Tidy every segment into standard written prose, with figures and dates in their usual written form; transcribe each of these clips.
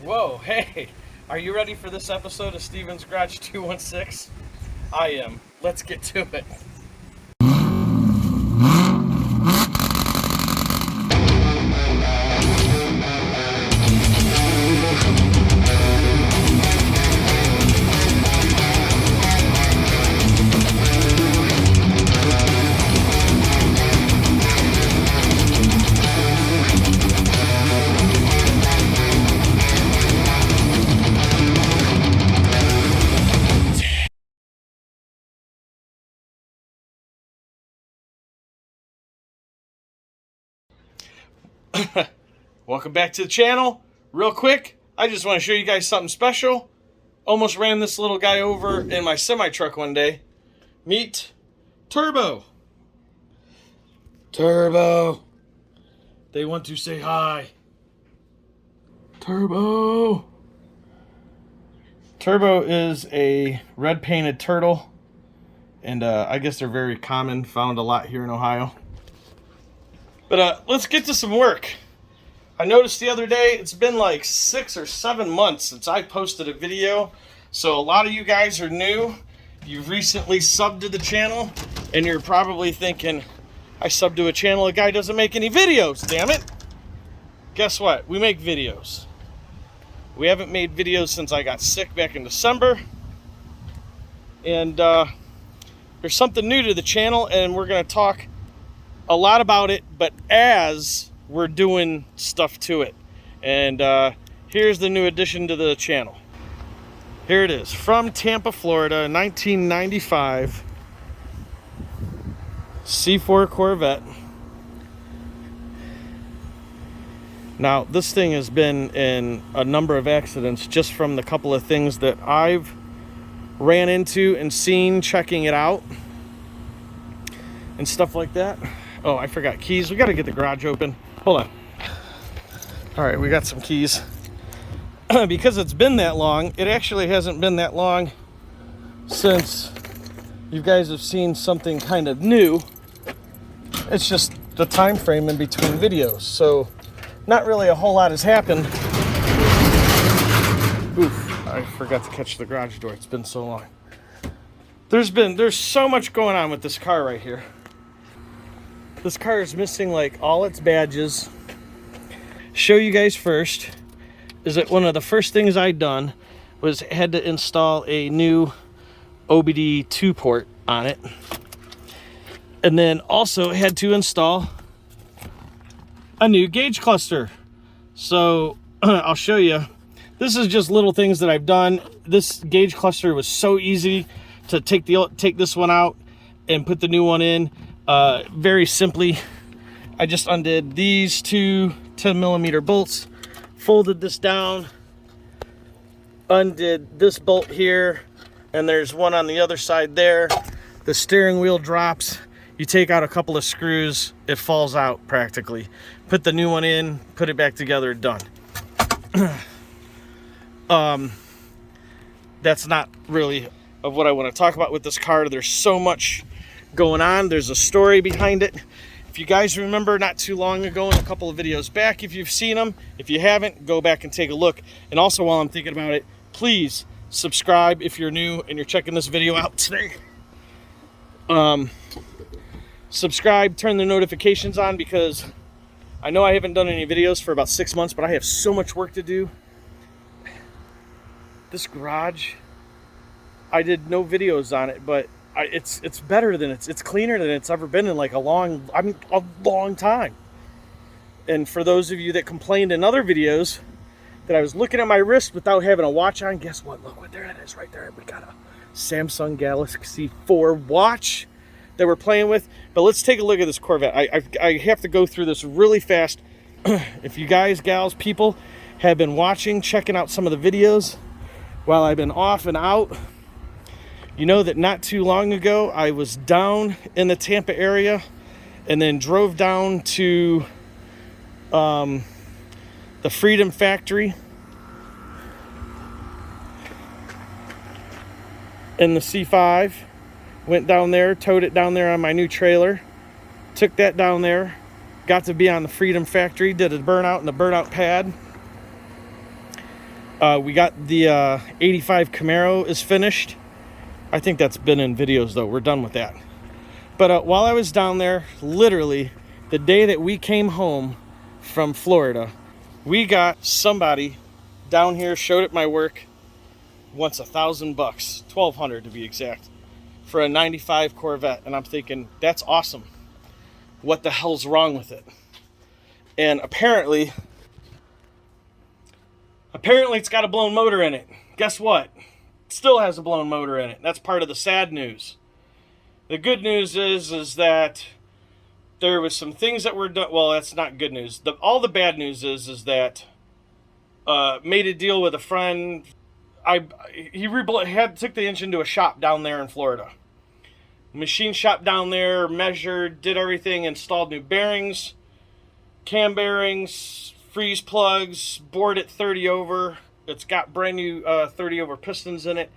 Whoa, hey, are you ready for this episode of Steven's Garage 216? I am. Let's get to it. Welcome back to the channel. Real quick, I just want to show you guys something special. Almost ran this little guy over in my semi-truck one day. Meet Turbo. Turbo. They want to say hi. Turbo. Turbo is a red painted turtle. And I guess they're very common, found a lot here in Ohio. But let's get to some work. I noticed the other day, it's been like 6 or 7 months since I posted a video. So a lot of you guys are new. You've recently subbed to the channel, and you're probably thinking, I subbed to a channel, a guy doesn't make any videos, damn it. Guess what? We make videos. We haven't made videos since I got sick back in December. And there's something new to the channel, and we're going to talk a lot about it, but as we're doing stuff to it. And here's the new addition to the channel. Here it is, from Tampa, Florida, 1995 C4 Corvette. Now, this thing has been in a number of accidents just from the couple of things that I've ran into and seen checking it out and stuff like that. Oh, I forgot keys. We got to get the garage open. Hold on. All right, we got some keys. Because it's been that long, it actually hasn't been that long since you guys have seen something kind of new. It's just the time frame in between videos. So not really a whole lot has happened. Oof, I forgot to catch the garage door. It's been so long. There's so much going on with this car right here. This car is missing like all its badges. Show you guys first is that one of the first things I'd done was had to install a new OBD2 port on it. And then also had to install a new gauge cluster. So I'll show you. This is just little things that I've done. This gauge cluster was so easy to take this one out and put the new one in. Very simply, I just undid these two 10mm bolts, folded this down, undid this bolt here, and there's one on the other side there. The steering wheel drops. You take out a couple of screws, it falls out practically. Put the new one in, put it back together, done. That's not really of what I want to talk about with this car. There's so much going on. There's a story behind it. If you guys remember, not too long ago in a couple of videos back, if you've seen them, if you haven't, go back and take a look. And also, while I'm thinking about it, please subscribe if you're new and you're checking this video out today. Subscribe, turn the notifications on, because I know I haven't done any videos for about 6 months, but I have so much work to do. This garage, I did no videos on it, but it's better than it's cleaner than it's ever been in like a long time. And for those of you that complained in other videos that I was looking at my wrist without having a watch on, guess what? Look what there it is right there. We got a Samsung Galaxy 4 watch that we're playing with. But let's take a look at this Corvette. I have to go through this really fast. If you guys, gals, people have been watching, checking out some of the videos while I've been off and out, you know that not too long ago I was down in the Tampa area and then drove down to the Freedom Factory in the C5. Went down there, towed it down there on my new trailer, took that down there, got to be on the Freedom Factory, did a burnout in the burnout pad. We got the 85 Camaro is finished. I think that's been in videos though. We're done with that. But while I was down there, literally the day that we came home from Florida, we got somebody down here, showed at my work, wants $1,000, $1,200 to be exact, for a 95 Corvette. And I'm thinking, that's awesome. What the hell's wrong with it? And apparently it's got a blown motor in it. Guess what? It still has a blown motor in it. That's part of the sad news. The good news is that there was some things that were done. Well, that's not good news. All the bad news is that made a deal with a friend. He took the engine to a shop down there in Florida. Machine shop down there, measured, did everything, installed new bearings, cam bearings, freeze plugs, bored it 30 over. It's got brand new 30 over pistons in it.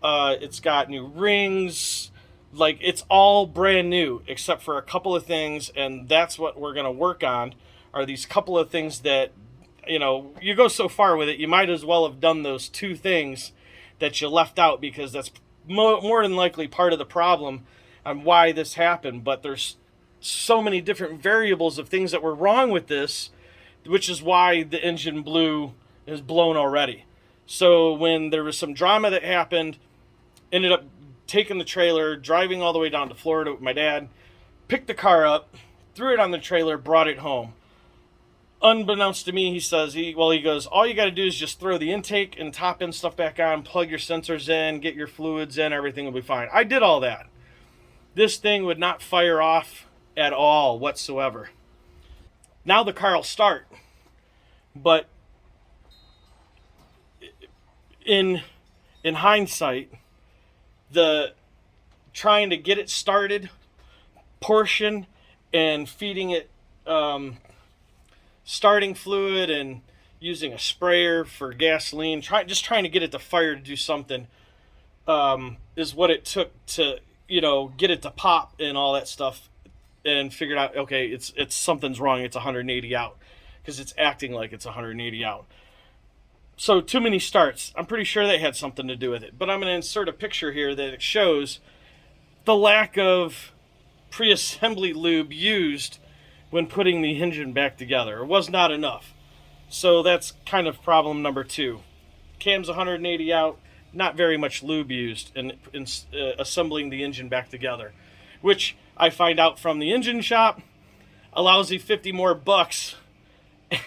It's got new rings. Like, it's all brand new except for a couple of things, and that's what we're going to work on, are these couple of things that, you know, you go so far with it, you might as well have done those two things that you left out, because that's more than likely part of the problem on why this happened. But there's so many different variables of things that were wrong with this, which is why the engine is blown already. So when there was some drama that happened, ended up taking the trailer, driving all the way down to Florida with my dad, picked the car up, threw it on the trailer, brought it home. Unbeknownst to me, he goes, all you got to do is just throw the intake and top end stuff back on, plug your sensors in, get your fluids in, everything will be fine. I did all that. This thing would not fire off at all whatsoever. Now the car will start, but in hindsight, the trying to get it started portion and feeding it starting fluid and using a sprayer for gasoline, just trying to get it to fire to do something, is what it took to, you know, get it to pop and all that stuff, and figured out, okay, it's something's wrong. It's 180 out, because it's acting like it's 180 out. So too many starts. I'm pretty sure they had something to do with it. But I'm going to insert a picture here that shows the lack of pre-assembly lube used when putting the engine back together. It was not enough. So that's kind of problem number 2. Cam's 180 out, not very much lube used in assembling the engine back together, which I find out from the engine shop, a lousy 50 more bucks,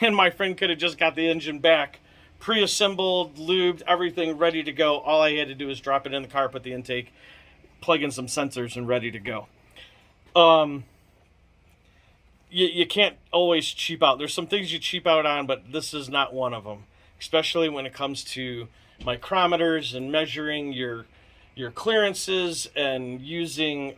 and my friend could have just got the engine back pre-assembled, lubed, everything ready to go. All I had to do was drop it in the car, put the intake, plug in some sensors, and ready to go. You can't always cheap out. There's some things you cheap out on, but this is not one of them, especially when it comes to micrometers and measuring your clearances and using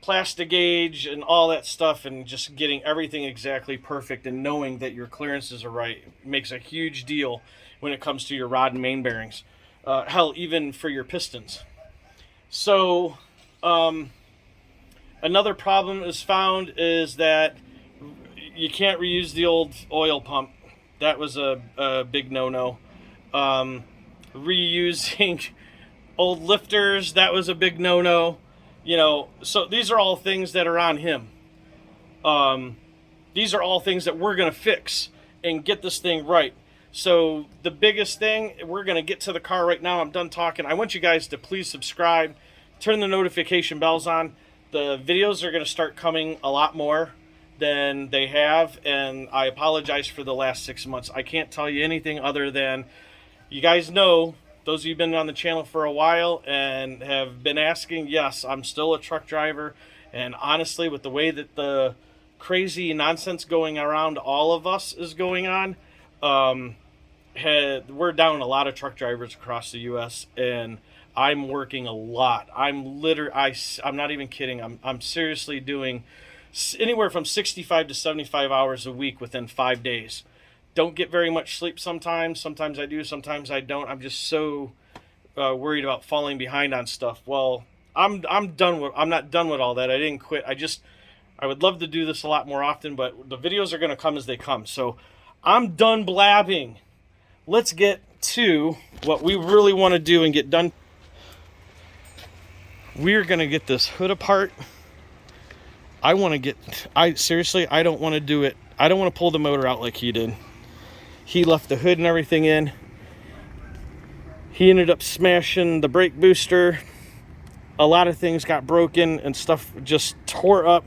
Plastigauge and all that stuff, and just getting everything exactly perfect and knowing that your clearances are right makes a huge deal when it comes to your rod and main bearings. Hell, even for your pistons. So another problem is found is that you can't reuse the old oil pump. That was a big no-no. Reusing old lifters, that was a big no-no. You know, so these are all things that are on him. These are all things that we're going to fix and get this thing right. So the biggest thing, we're going to get to the car right now. I'm done talking. I want you guys to please subscribe, turn the notification bells on. The videos are going to start coming a lot more than they have, and I apologize for the last 6 months. I can't tell you anything other than, you guys know, those of you who've been on the channel for a while and have been asking, yes, I'm still a truck driver. And honestly, with the way that the crazy nonsense going around all of us is going on, we're down a lot of truck drivers across the U.S. and I'm working a lot. I'm not even kidding. I'm seriously doing anywhere from 65 to 75 hours a week within 5 days. Don't get very much sleep sometimes. Sometimes I do, sometimes I don't. I'm just so worried about falling behind on stuff. Well, I'm not done with all that. I didn't quit. I would love to do this a lot more often, but the videos are going to come as they come. So I'm done blabbing. Let's get to what we really want to do and get done. We're going to get this hood apart. Seriously, I don't want to do it. I don't want to pull the motor out like he did. He left the hood and everything in. He ended up smashing the brake booster. A lot of things got broken and stuff just tore up.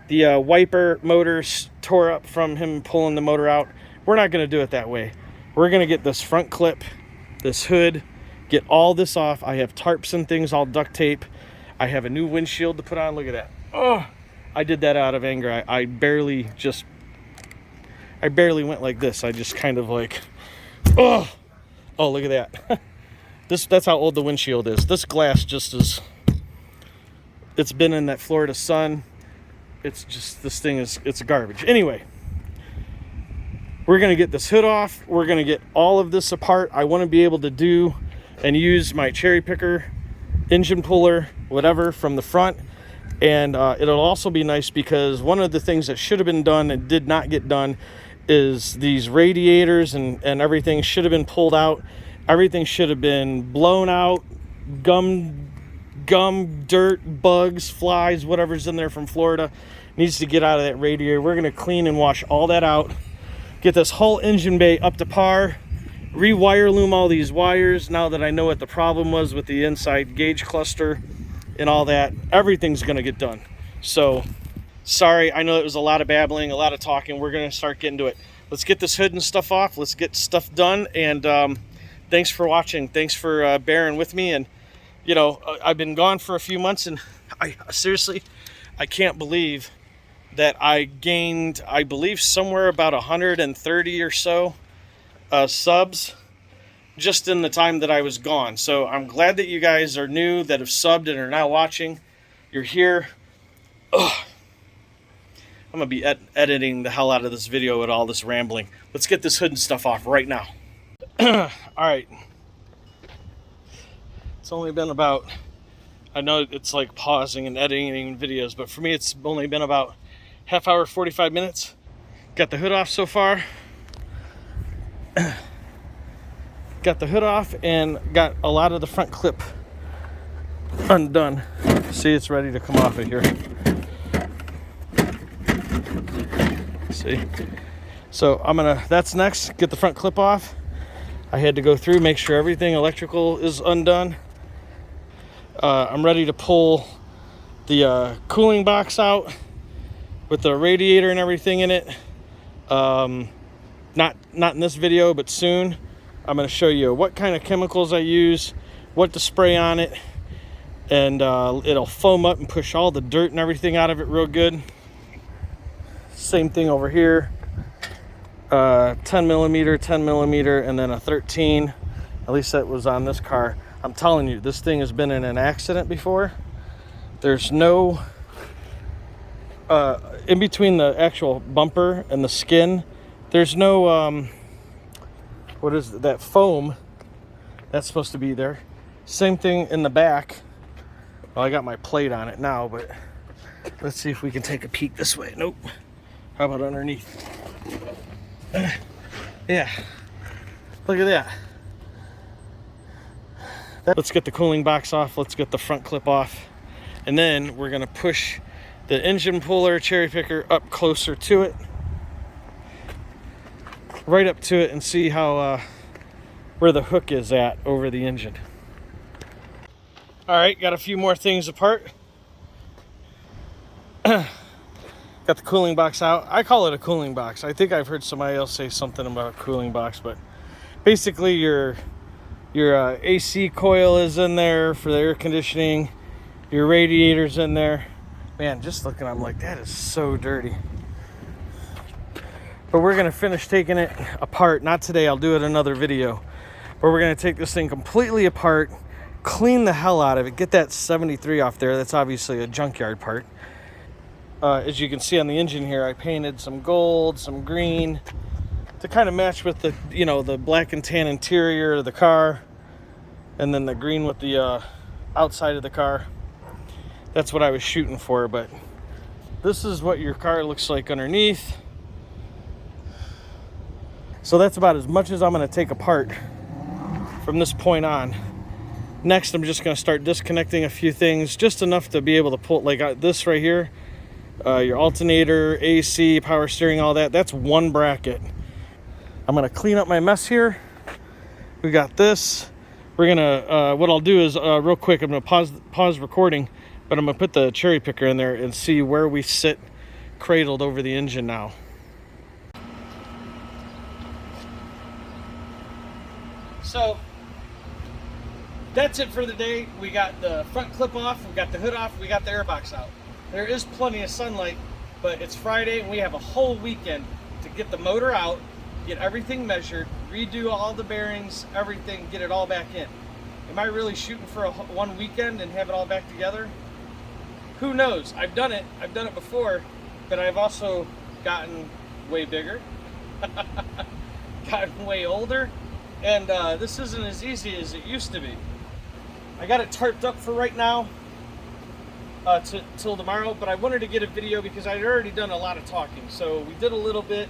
The wiper motors tore up from him pulling the motor out. We're not going to do it that way. We're going to get this front clip, this hood, get all this off. I have tarps and things, all duct tape. I have a new windshield to put on. Look at that. Oh, I did that out of anger. I barely went like this. I just kind of like, oh, look at that. That's how old the windshield is. This glass just is, it's been in that Florida sun. It's just, this thing is, it's garbage. Anyway, we're going to get this hood off. We're going to get all of this apart. I want to be able to do and use my cherry picker, engine puller, whatever from the front. And it'll also be nice because one of the things that should have been done and did not get done is these radiators and everything should have been pulled out. Everything should have been blown out, gum, dirt, bugs, flies, whatever's in there from Florida needs to get out of that radiator. We're going to clean and wash all that out. Get this whole engine bay up to par. Rewire loom all these wires now that I know what the problem was with the inside gauge cluster and all that. Everything's going to get done. So, sorry, I know it was a lot of babbling, a lot of talking. We're going to start getting to it. Let's get this hood and stuff off. Let's get stuff done. And thanks for watching. Thanks for bearing with me. And, you know, I've been gone for a few months, and I can't believe that I gained, I believe, somewhere about 130 or so subs just in the time that I was gone. So I'm glad that you guys are new, that have subbed and are now watching. You're here. Ugh. I'm going to be editing the hell out of this video with all this rambling. Let's get this hood and stuff off right now. All right. It's only been about, I know it's like pausing and editing videos, but for me it's only been about half hour, 45 minutes. Got the hood off so far. Got the hood off and got a lot of the front clip undone. See, it's ready to come off of here. See? So that's next, get the front clip off. I had to go through, make sure everything electrical is undone. I'm ready to pull the cooling box out with the radiator and everything in it. Not in this video, but soon. I'm going to show you what kind of chemicals I use, what to spray on it, and it'll foam up and push all the dirt and everything out of it real good. Same thing over here. 10 millimeter, and then a 13. At least that was on this car. I'm telling you, this thing has been in an accident before. There's no in between the actual bumper and the skin, there's no what is that foam that's supposed to be there. Same thing in the back. Well, I got my plate on it now, but let's see if we can take a peek this way. Nope. How about underneath? Yeah, look at that. Let's get the cooling box off. Let's get the front clip off, and then we're gonna push the engine puller cherry picker up closer to it, right up to it, and see how where the hook is at over the engine. All right, got a few more things apart. Got the cooling box out. I call it a cooling box. I think I've heard somebody else say something about a cooling box, but basically your AC coil is in there for the air conditioning. Your radiator's in there. Man, just looking, I'm like, that is so dirty. But we're gonna finish taking it apart. Not today, I'll do it another video. But we're gonna take this thing completely apart, clean the hell out of it, get that 73 off there. That's obviously a junkyard part. As you can see on the engine here, I painted some gold, some green to kind of match with the, you know, the black and tan interior of the car, and then the green with the outside of the car. That's what I was shooting for, but this is what your car looks like underneath. So that's about as much as I'm going to take apart from this point on. Next, I'm just going to start disconnecting a few things, just enough to be able to pull, like this right here, your alternator, AC, power steering, all that. That's one bracket. I'm going to clean up my mess here. We got this. We're going to, what I'll do is, real quick, I'm going to pause recording, but I'm going to put the cherry picker in there and see where we sit cradled over the engine now. So that's it for the day. We got the front clip off, we got the hood off, we got the airbox out. There is plenty of sunlight, but it's Friday and we have a whole weekend to get the motor out, get everything measured, redo all the bearings, everything, get it all back in. Am I really shooting for one weekend and have it all back together? Who knows? I've done it before, but I've also gotten way bigger, gotten way older, and this isn't as easy as it used to be. I got it tarped up for right now till tomorrow, but I wanted to get a video because I'd already done a lot of talking. So we did a little bit.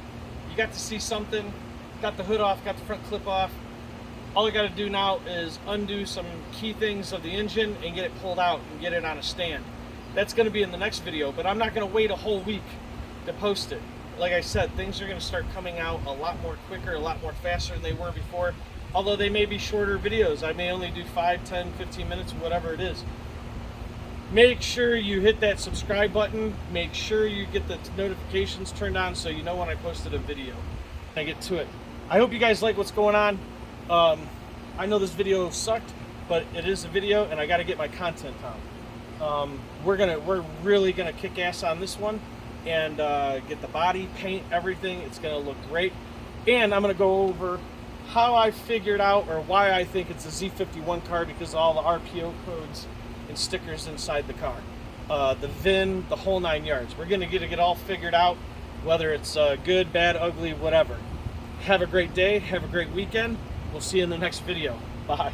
You got to see something. Got the hood off, got the front clip off. All I got to do now is undo some key things of the engine and get it pulled out and get it on a stand. That's going to be in the next video, but I'm not going to wait a whole week to post it. Like I said, things are going to start coming out a lot more quicker, a lot more faster than they were before. Although they may be shorter videos. I may only do 5, 10, 15 minutes, whatever it is. Make sure you hit that subscribe button. Make sure you get the notifications turned on so you know when I posted a video. I get to it. I hope you guys like what's going on. I know this video sucked, but it is a video and I got to get my content on. We're really gonna kick ass on this one and get the body, paint, everything. It's gonna look great. And I'm gonna go over how I figured out or why I think it's a Z51 car because of all the RPO codes and stickers inside the car. The VIN, the whole 9 yards. We're gonna get it all figured out, whether it's good, bad, ugly, whatever. Have a great day, have a great weekend. We'll see you in the next video. Bye.